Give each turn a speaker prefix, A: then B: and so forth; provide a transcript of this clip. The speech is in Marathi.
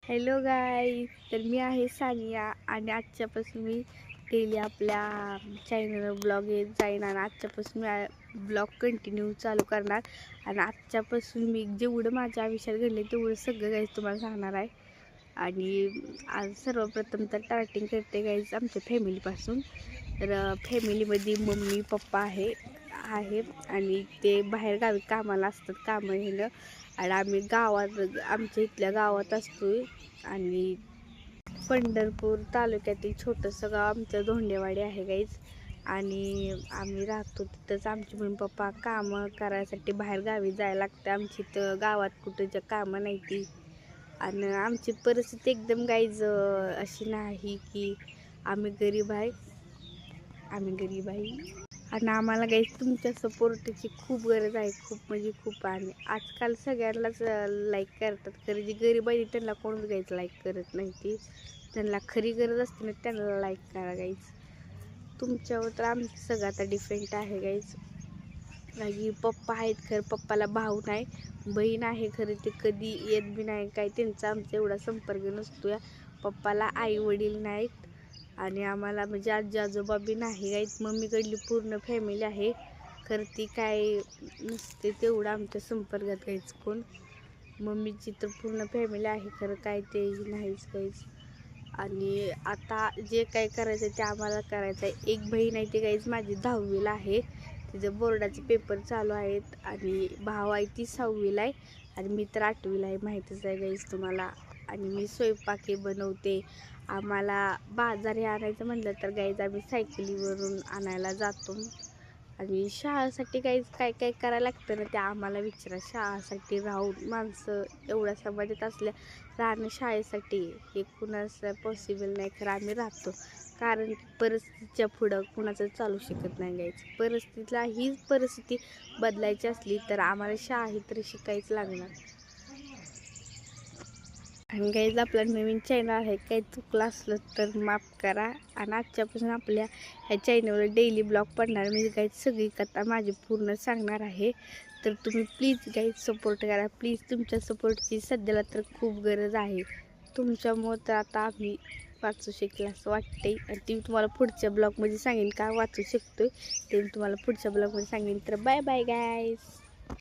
A: हॅलो गाईज, तर मी आहे सानिया आणि आजच्यापासून मी डेली आपल्या चॅनलवर ब्लॉग येत जाईन आणि आजच्यापासून मी ब्लॉग कंटिन्यू चालू करणार. आणि आजच्यापासून मी जेवढं माझ्या आयुष्यात घडले तेवढं सगळं गाईज तुम्हाला सांगणार आहे. आणि आज सर्वप्रथम तर स्टार्टिंग करते गाईज आमच्या फॅमिलीपासून. तर फॅमिलीमध्ये मम्मी पप्पा आहे आणि ते बाहेर गावी कामाला असतात, कामं येणं. आणि आम्ही गावात आमच्या इथल्या गावात असतो आणि पंढरपूर तालुक्यातील छोटंसं गाव आमचं धोंडेवाडी आहे गाईज. आणि आम्ही राहतो तिथंच. आमचे मम्मी पप्पा कामं करायसाठी बाहेर गावी जायला लागतं. आमची तर गावात कुठं कामं नाही ती. आणि आमची परिस्थिती एकदम गाईज अशी नाही की आम्ही गरीब आहे आणि आम्हाला काही तुमच्या सपोर्टची खूप गरज आहे, खूप म्हणजे खूप. आणि आजकाल सगळ्यांनाच लाईक करतात, खरं जी गरीब आहे त्यांना कोणच गाईच लाईक करत नाही. ती त्यांना खरी गरज असते ना, त्यांना लाईक करा गाईज. तुमच्यावर तर आमचं सगळं आता डिपेंड आहे गाईज. आणि पप्पा आहेत, खरं पप्पाला भाऊ नाही, बहीण आहे, खरं ते कधी येत बी नाही काय, त्यांचा आमचा एवढा संपर्क नसतो. पप्पाला आई वडील नाहीत आणि आम्हाला म्हणजे आजी आजोबा बी नाही आहेत. मम्मीकडली पूर्ण फॅमिली आहे, खरं ती काय नसते तेवढं आमच्या संपर्कात काहीच कोण. मम्मीची तर पूर्ण फॅमिली आहे, खरं काय ते नाहीच काहीच. आणि आता जे काय करायचं ते आम्हाला करायचं आहे. एक बहीण आहे ती काहीच माझी 10वीला आहे, तिचं बोर्डाचे पेपर चालू आहेत. आणि भाव आहे ती 6वीला आहे आणि मी तर 8वीला आहे, माहीतच आहे गाईज तुम्हाला. आणि मी स्वयंपाके बनवते. आम्हाला बाजार हे आणायचं म्हटलं तर गाईज आम्ही सायकलीवरून आणायला जातो. आणि शाळेसाठी काहीच काय काय करायला लागतं ना ते आम्हाला विचारा. शाळेसाठी राहून माणसं एवढ्या समाजात असल्या राहणं शाळेसाठी हे कुणाचं पॉसिबल नाही, खरं आम्ही राहतो. कारण परिस्थितीच्या पुढं कुणाचं चालू शकत नाही गाईच. हीच परिस्थिती बदलायची असली तर आम्हाला शाळा ही तरी शिकायच लागणार. आणि गाईज आपला नवीन चॅनल आहे, काही चुकलं असलं तर माफ करा. आणि आजच्यापासून आपल्या ह्या चॅनलवर डेली ब्लॉग पडणार. मी गाईज सगळी कथा माझी पूर्ण सांगणार आहे. तर तुम्ही प्लीज गाईज सपोर्ट करा, प्लीज. तुमच्या सपोर्टची सध्याला तर खूप गरज आहे. तुमच्यामुळं तर आता आम्ही वाचू शकलं असं वाटतंय. आणि ती तुम्हाला पुढच्या ब्लॉगमध्ये सांगेन का वाचू शकतो ते मी तुम्हाला पुढच्या ब्लॉगमध्ये सांगेन. तर बाय बाय गाईज.